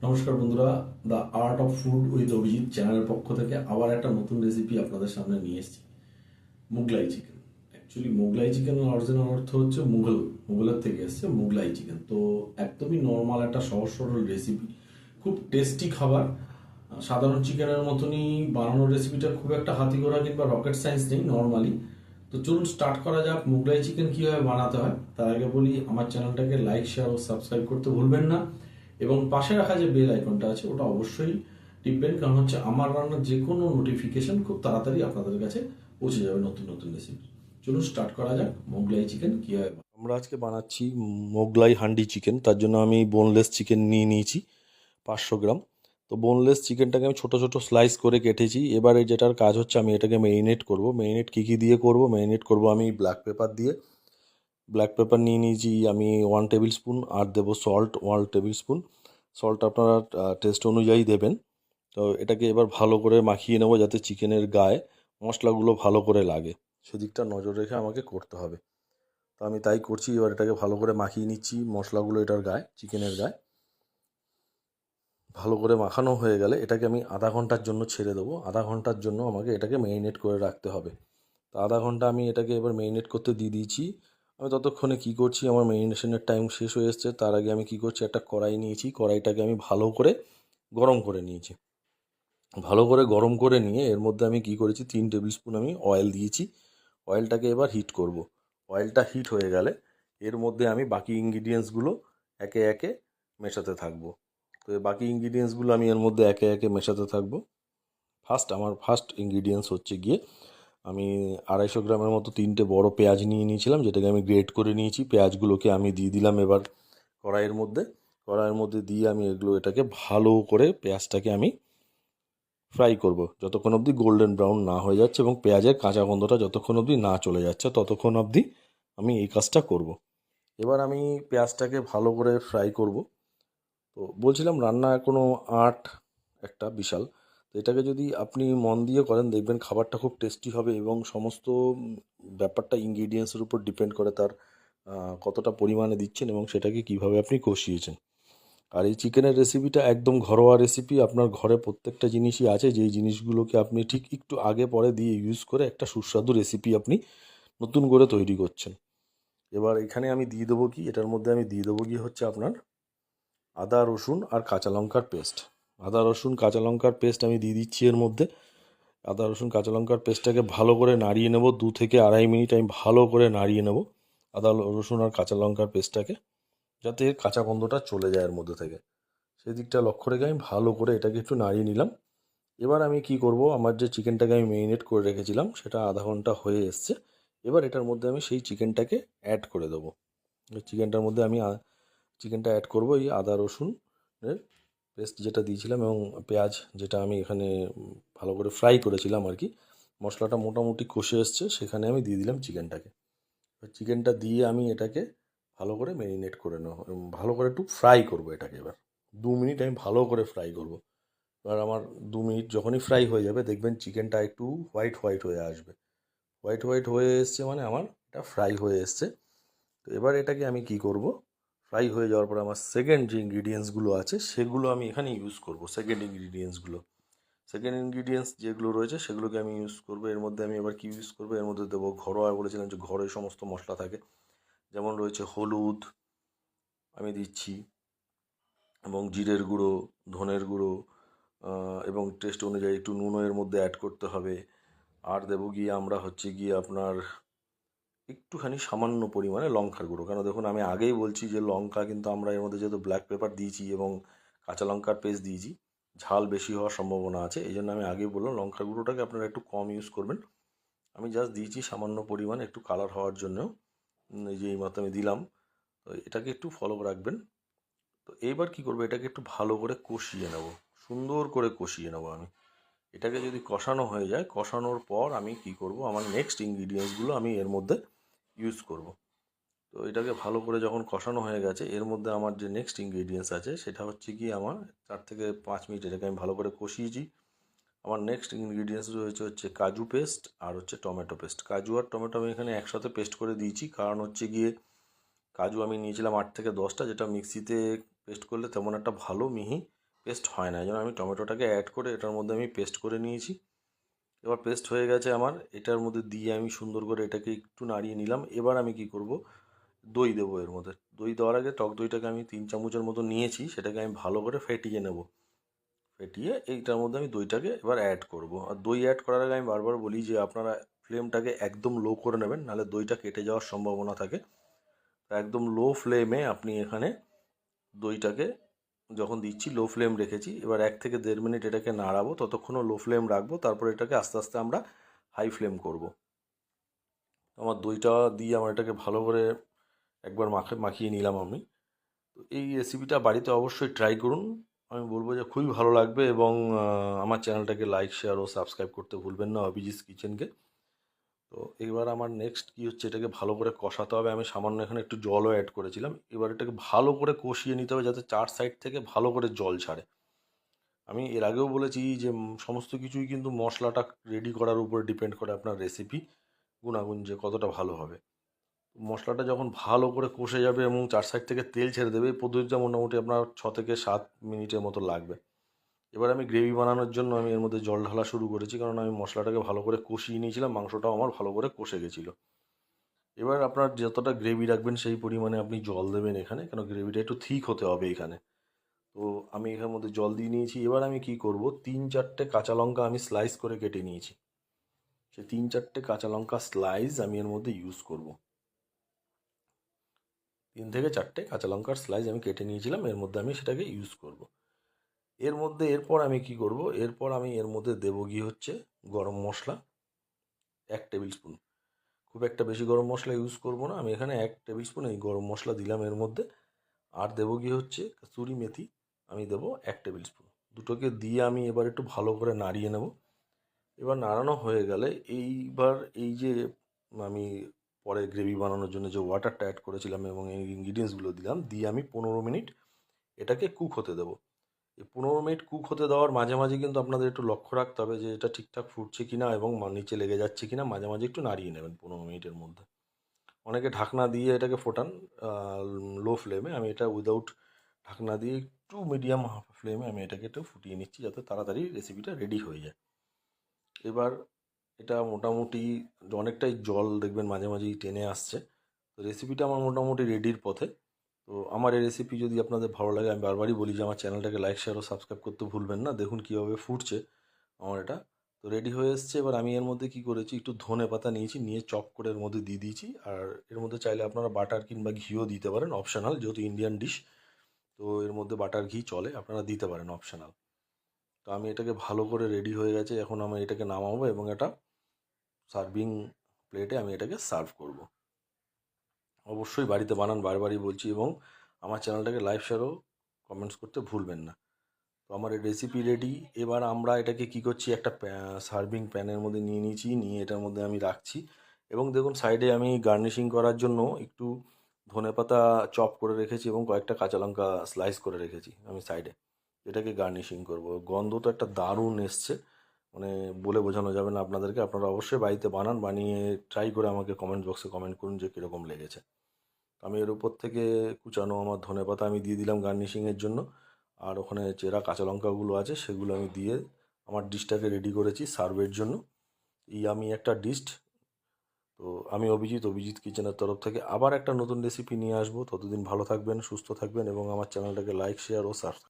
নমস্কার বন্ধুরা, the art of food with Abhijit চ্যানেলের পক্ষ থেকে আবার একটা নতুন রেসিপি আপনাদের সামনে নিয়ে এসেছি। মুগলাই চিকেন। অ্যাকচুয়ালি মোগলাই চিকেনের অরিজিনাল অর্থ হচ্ছে মুঘলের থেকে এসছে মুগলাই চিকেন। তো একদমই নর্মাল একটা সহজ সরল রেসিপি, খুব টেস্টি খাবার। সাধারণ চিকেনের মতনই বানানোর রেসিপিটা খুব একটা হাতি ঘোড়া কিংবা রকেট সায়েন্স নেই, নর্মালি। তো চলুন স্টার্ট করা যাক মুগলাই চিকেন কীভাবে বানাতে হয়। তার আগে বলি, আমার চ্যানেলটাকে লাইক, শেয়ার ও সাবস্ক্রাইব করতে ভুলবেন না, এবং পাশে রাখা যে বেল আইকনটা আছে ওটা অবশ্যই টিপবেন, কারণ হচ্ছে আমার রান্নার যে কোনো নোটিফিকেশন খুব তাড়াতাড়ি আপনাদের কাছে পৌঁছে যাবে নতুন নতুন রেসিপি। চলুন স্টার্ট করা যাক মোগলাই চিকেন কীভাবে। আমরা আজকে বানাচ্ছি মোগলাই হান্ডি চিকেন। তার জন্য আমি বোনলেস চিকেন নিয়ে নিয়েছি 500 গ্রাম। তো বোনলেস চিকেনটাকে আমি ছোট ছোট স্লাইস করে কেটেছি। এবারে যেটার কাজ হচ্ছে, আমি এটাকে মেরিনেট করব। মেরিনেট কী কী দিয়ে করব? মেরিনেট করব আমি ব্ল্যাক পেপার দিয়ে। ব্ল্যাক পেপার নিয়ে নিয়েছি আমি 1 টেবিল স্পুন, আর দেবো সল্ট 1 টেবিল স্পুন। সল্ট আপনারা টেস্ট অনুযায়ী দেবেন। তো এটাকে এবার ভালো করে মাখিয়ে নেবো, যাতে চিকেনের গায়ে মশলাগুলো ভালো করে লাগে, সেদিকটা নজর রেখে আমাকে করতে হবে। তো আমি তাই করছি। এবার এটাকে ভালো করে মাখিয়ে নিচ্ছি মশলাগুলো এটার গায়ে, চিকেনের গায়ে। ভালো করে মাখানো হয়ে গেলে এটাকে আমি আধা ঘন্টার জন্য ছেড়ে দেবো। আধা ঘন্টার জন্য আমাকে এটাকে মেরিনেট করে রাখতে হবে। তো আধা ঘন্টা আমি এটাকে এবার মেরিনেট করতে দিয়ে দিয়েছি। আমি ততক্ষণে কী করছি, আমার মেরিনেশনের টাইম শেষ হয়ে এসছে। তার আগে আমি কী করছি, একটা কড়াই নিয়েছি। কড়াইটাকে আমি ভালো করে গরম করে নিয়েছি। ভালো করে গরম করে নিয়ে এর মধ্যে আমি কী করেছি, 3 টেবিল স্পুন আমি অয়েল দিয়েছি। অয়েলটাকে এবার হিট করব। অয়েলটা হিট হয়ে গেলে এর মধ্যে আমি বাকি ইনগ্রিডিয়েন্টসগুলো একে একে মেশাতে থাকবো। তো এই বাকি ইনগ্রিডিয়েন্টসগুলো আমি এর মধ্যে একে একে মেশাতে থাকবো। আমার ফার্স্ট ইনগ্রিডিয়েন্টস হচ্ছে গিয়ে, আমি 250 গ্রামের মতো 3টে বড় পেঁয়াজ নিয়ে নিয়েছিলাম, যেটাকে আমি গ্রেট করে নিয়েছি। পেঁয়াজগুলোকে আমি দিয়ে দিলাম এবার কড়াইয়ের মধ্যে। কড়াইয়ের মধ্যে দিয়ে আমি এটাকে ভালো করে পেঁয়াজটাকে আমি ফ্রাই করব, যতক্ষণ অবধি গোল্ডেন ব্রাউন না হয়ে যাচ্ছে এবং পেঁয়াজের কাঁচা গন্ধটা যতক্ষণ অবধি না চলে যাচ্ছে, ততক্ষণ অবধি আমি এই কাজটা করব। এবার আমি পেঁয়াজটাকে ভালো করে ফ্রাই করব। তো বলছিলাম, রান্না কোনো আর্ট একটা বিশাল। তো এটাকে যদি আপনি মন দিয়ে করেন, দেখবেন খাবারটা খুব টেস্টি হবে, এবং সমস্ত ব্যাপারটা ইনগ্রিডিয়েন্টসের উপর ডিপেন্ড করে তার কতটা পরিমাণে দিচ্ছেন এবং সেটাকে কিভাবে আপনি কষিয়েছেন। আর এই চিকেনের রেসিপিটা একদম ঘরোয়া রেসিপি। আপনার ঘরে প্রত্যেকটা জিনিসই আছে, যেই জিনিসগুলোকে আপনি ঠিক একটু আগে পরে দিয়ে ইউজ করে একটা সুস্বাদু রেসিপি আপনি নতুন করে তৈরি করছেন। এবার এখানে আমি দিয়ে দেবো কি, এটার মধ্যে আমি দিয়ে দেবো কি হচ্ছে আপনার আদা রসুন আর কাঁচা লঙ্কার পেস্ট। আদা রসুন কাঁচা লঙ্কার পেস্ট আমি দিয়ে দিচ্ছি এর মধ্যে। আদা রসুন কাঁচা লঙ্কার পেস্টটাকে ভালো করে নাড়িয়ে নেব। 2 থেকে 2.5 মিনিট আমি ভালো করে নাড়িয়ে নেব আদা রসুন আর কাঁচা লঙ্কার পেস্টটাকে, যাতে এর কাঁচা গন্ধটা চলে যায় এর মধ্যে থেকে। সেদিকটা লক্ষ্য রেখে আমি ভালো করে এটাকে একটু নাড়িয়ে নিলাম। এবার আমি কি করব, আমার যে চিকেনটাকে আমি মেরিনেট করে রেখেছিলাম সেটা আধা ঘন্টা হয়ে এসছে। এবার এটার মধ্যে আমি সেই চিকেনটাকে অ্যাড করে দেবো। চিকেনটার মধ্যে আমি চিকেনটা অ্যাড করব, এই আদা রসুনের পেস্ট যেটা দিয়েছিলাম এবং পেঁয়াজ যেটা আমি এখানে ভালো করে ফ্রাই করেছিলাম আর কি। মশলাটা মোটামুটি কষে এসছে, সেখানে আমি দিয়ে দিলাম চিকেনটাকে। চিকেনটা দিয়ে আমি এটাকে ভালো করে ম্যারিনেট করে নেব, ভালো করে একটু ফ্রাই করব এটাকে। এবার 2 মিনিট আমি ভালো করে ফ্রাই করব। এবার আমার 2 মিনিট যখনই ফ্রাই হয়ে যাবে, দেখবেন চিকেনটা একটু হোয়াইট হোয়াইট হয়ে আসবে। হোয়াইট হোয়াইট হয়ে এসছে মানে আমার এটা ফ্রাই হয়ে এসছে। তো এবার এটাকে আমি কি করব, ফ্রাই হয়ে যাওয়ার পর আমার সেকেন্ড যে ইনগ্রিডিয়েন্টসগুলো আছে সেগুলো আমি এখানে ইউজ করব। সেকেন্ড ইনগ্রিডিয়েন্টস যেগুলো রয়েছে সেগুলোকে আমি ইউজ করব। এর মধ্যে আমি এবার কি ইউজ করব, এর মধ্যে দেবো ঘরোয়া, বলেছিলাম যে ঘরে সমস্ত মশলা থাকে, যেমন রয়েছে হলুদ আমি দিচ্ছি, এবং জিরের গুঁড়ো, ধনের গুঁড়ো, এবং টেস্ট অনুযায়ী একটু নুনও এর মধ্যে অ্যাড করতে হবে। আর দেবো গিয়ে আমরা হচ্ছে গিয়ে আপনার একটুখানি সামান্য পরিমাণে লঙ্কার গুঁড়ো। কেন দেখুন, আমি আগেই বলছি যে লঙ্কা কিন্তু আমরা এর মধ্যে যেহেতু ব্ল্যাক পেপার দিয়েছি এবং কাঁচা লঙ্কার পেস্ট দিয়েছি, ঝাল বেশি হওয়ার সম্ভাবনা আছে। এই জন্য আমি আগেই বললাম লঙ্কার গুঁড়োটাকে আপনারা একটু কম ইউজ করবেন। আমি জাস্ট দিয়েছি সামান্য পরিমাণ একটু কালার হওয়ার জন্য। এই যে এইমাত্র আমি দিলাম। তো এটাকে একটু ফলো রাখবেন। তো এইবার কি করবো, এটাকে একটু ভালো করে কষিয়ে নেব, সুন্দর করে কষিয়ে নেব আমি। এটাকে যদি কষানো হয়ে যায়, কষানোর পর আমি কি করব, আমার নেক্সট ইনগ্রিডিয়েন্টসগুলো আমি এর মধ্যে ইউজ করব। তো এটাকে ভালো করে যখন কষানো হয়ে গেছে, এর মধ্যে আমার যে নেক্সট ইনগ্রিডিয়েন্টস আছে সেটা হচ্ছে কি, আমার 4 থেকে 5 মিনিট এটাকে আমি ভালো করে কষিয়েছি। আমার নেক্সট ইনগ্রিডিয়েন্টস রয়েছে হচ্ছে কাজু পেস্ট আর হচ্ছে টমেটো পেস্ট। কাজু আর টমেটো আমি এখানে একসাথে পেস্ট করে দিয়েছি, কারণ হচ্ছে গিয়ে কাজু আমি নিয়েছিলাম 8 থেকে 10টা, যেটা মিক্সিতে পেস্ট করলে তেমন একটা ভালো মিহি পেস্ট হয় না, এই জন্য আমি টমেটোটাকে অ্যাড করে এটার মধ্যে আমি পেস্ট করে নিয়েছি। এবার পেস্ট হয়ে গেছে আমার, এটার মধ্যে দিয়ে আমি সুন্দর করে এটাকে একটু নাড়িয়ে নিলাম। এবার আমি কি করব, দই দেবো এর মধ্যে। দই দেওয়ার আগে টক দইটাকে আমি 3 চামচের মতো নিয়েছি, সেটাকে আমি ভালো করে ফেটিয়ে নেব। ফেটিয়ে এইটার মধ্যে আমি দইটাকে এবার অ্যাড করব। আর দই অ্যাড করার আগে আমি বারবার বলি যে আপনারা ফ্লেমটাকে একদম লো করে নেবেন, নাহলে দইটা কেটে যাওয়ার সম্ভাবনা থাকে। তো একদম লো ফ্লেমে আপনি এখানে দইটাকে যখন দিচ্ছি, লো ফ্লেম রেখেছি, এবার 1 থেকে 1.5 মিনিট এটাকে নাড়াবো, ততক্ষণও লো ফ্লেম রাখবো, তারপর এটাকে আস্তে আস্তে আমরা হাই ফ্লেম করব। আমার দইটা দিয়ে আমার এটাকে ভালো করে একবার মাখিয়ে নিলাম আমি। তো এই রেসিপিটা বাড়িতে অবশ্যই ট্রাই করুন, আমি বলবো যে খুবই ভালো লাগবে। এবং আমার চ্যানেলটাকে লাইক, শেয়ার ও সাবস্ক্রাইব করতে ভুলবেন না, অভিজিৎস কিচেনকে। তো এবার আমার নেক্সট কী হচ্ছে, এটাকে ভালো করে কষাতে হবে। আমি সামান্য এখানে একটু জলও অ্যাড করেছিলাম। এবার এটাকে ভালো করে কষিয়ে নিতে হবে, যাতে 4 সাইড থেকে ভালো করে জল ছাড়ে। আমি এর আগেও বলেছি যে সমস্ত কিছুই কিন্তু মশলাটা রেডি করার উপর ডিপেন্ড করে আপনার রেসিপি গুণাগুণ যে কতটা ভালো হবে। মশলাটা যখন ভালো করে কষে যাবে এবং 4 সাইড থেকে তেল ছেড়ে দেবে, এই পদ্ধতিটা মোটামুটি আপনার 6 থেকে 7 মিনিটের মতো লাগবে। এবার আমি গ্রেভি বানানোর জন্য আমি এর মধ্যে জল ঢালা শুরু করেছি, কারণ আমি মশলাটাকে ভালো করে কষিয়ে নিয়েছিলাম, মাংসটাও আমার ভালো করে কষে গেছিলো। এবার আপনার যতটা গ্রেভি রাখবেন সেই পরিমাণে আপনি জল দেবেন এখানে, কেন গ্রেভিটা একটু থিক হতে হবে এখানে। তো আমি এখানের মধ্যে জল দিয়ে নিয়েছি। এবার আমি কি করব, 3-4টে কাঁচা লঙ্কা আমি স্লাইস করে কেটে নিয়েছি, সেই 3-4টে কাঁচা লঙ্কা স্লাইস আমি এর মধ্যে ইউজ করব। 3 থেকে 4টে কাঁচা লঙ্কার স্লাইস আমি কেটে নিয়েছিলাম, এর মধ্যে আমি সেটাকে ইউজ করব। এর মধ্যে এরপর আমি কি করব, এরপর আমি এর মধ্যে দেবো গিয়ে হচ্ছে গরম মশলা 1 টেবিল স্পুন। খুব একটা বেশি গরম মশলা ইউজ করব না, আমি এখানে 1 টেবিল স্পুন এই গরম মশলা দিলাম এর মধ্যে। আর দেবো গিয়ে হচ্ছে কসুরি মেথি, আমি দেবো 1 টেবিল স্পুন। দুটোকে দিয়ে আমি এবার একটু ভালো করে নাড়িয়ে নেব। এবার নাড়ানো হয়ে গেলে এইবার এই যে আমি পরে গ্রেভি বানানোর জন্য যে ওয়াটারটা অ্যাড করেছিলাম এবং এই ইনগ্রিডিয়েন্টসগুলো দিলাম, দিয়ে আমি 15 মিনিট এটাকে কুক হতে দেবো। এই 15 মিনিট কুক হতে দেওয়ার মাঝে মাঝে কিন্তু আপনাদের একটু লক্ষ্য রাখতে হবে যে এটা ঠিকঠাক ফুটছে কিনা এবং নিচে লেগে যাচ্ছে কিনা, মাঝে মাঝে একটু নাড়িয়ে নেবেন 15 মিনিটের মধ্যে। অনেকে ঢাকনা দিয়ে এটাকে ফোটান লো ফ্লেমে, আমি এটা উইদাউট ঢাকনা দিয়ে একটু মিডিয়াম ফ্লেমে আমি এটাকে একটু ফুটিয়ে নিচ্ছি, যাতে তাড়াতাড়ি রেসিপিটা রেডি হয়ে যায়। এবার এটা মোটামুটি অনেকটাই জল দেখবেন মাঝে মাঝেই টেনে আসছে। তো রেসিপিটা আমার মোটামুটি রেডির পথে। তো আমার এই রেসিপি যদি আপনাদের ভালো লাগে, আমি বারবারই বলি যে আমার চ্যানেলটাকে লাইক, শেয়ার ও সাবস্ক্রাইব করতে ভুলবেন না। দেখুন কীভাবে ফুটছে আমার এটা। তো রেডি হয়ে এসছে। এবার আমি এর মধ্যে কী করেছি, একটু ধনে পাতা নিয়েছি, নিয়ে চপ করে এর মধ্যে দিয়ে দিয়েছি। আর এর মধ্যে চাইলে আপনারা বাটার কিংবা ঘিও দিতে পারেন, অপশনাল, যেহেতু ইন্ডিয়ান ডিশ। তো এর মধ্যে বাটার ঘি চলে, আপনারা দিতে পারেন, অপশনাল। তো আমি এটাকে ভালো করে রেডি হয়ে গেছে, এখন আমি এটাকে নামাবো এবং এটা সার্ভিং প্লেটে আমি এটাকে সার্ভ করব। অবশ্যই বাড়িতে বানান, বারবারই বলছি, এবং আমার চ্যানেলটাকে লাইক, শেয়ার ও কমেন্টস করতে ভুলবেন না। তো আমার এই রেসিপি রেডি। এবার আমরা এটাকে কি করছি, একটা সার্ভিং প্যানের মধ্যে নিয়ে নিয়েছি, নিয়ে এটার মধ্যে আমি রাখছি। এবং দেখুন সাইডে আমি গার্নিশিং করার জন্য একটু ধনেপাতা চপ করে রেখেছি এবং কয়েকটা কাঁচা লঙ্কা স্লাইস করে রেখেছি আমি সাইডে, এটাকে গার্নিশিং করব। গন্ধ তো একটা দারুণ এসছে, মানে বলে বোঝানো যাবে না আপনাদেরকে। আপনারা অবশ্যই বাড়িতে বানান, বানিয়ে ট্রাই করে আমাকে কমেন্ট বক্সে কমেন্ট করুন যে কীরকম লেগেছে। আমি এর উপর থেকে কুচানো আমার ধনেপাতা আমি দিয়ে দিলাম গার্নিশিংয়ের জন্য। আর ওখানে চেরা কাঁচা লঙ্কাগুলো আছে সেগুলো আমি দিয়ে আমার ডিশটাকে রেডি করেছি সার্ভের জন্য। এই আমি একটা ডিশ। তো আমি অভিজিৎ কিচেনের তরফ থেকে আবার একটা নতুন রেসিপি নিয়ে আসবো। ততদিন ভালো থাকবেন, সুস্থ থাকবেন এবং আমার চ্যানেলটাকে লাইক, শেয়ার ও সাবস্ক্রাইব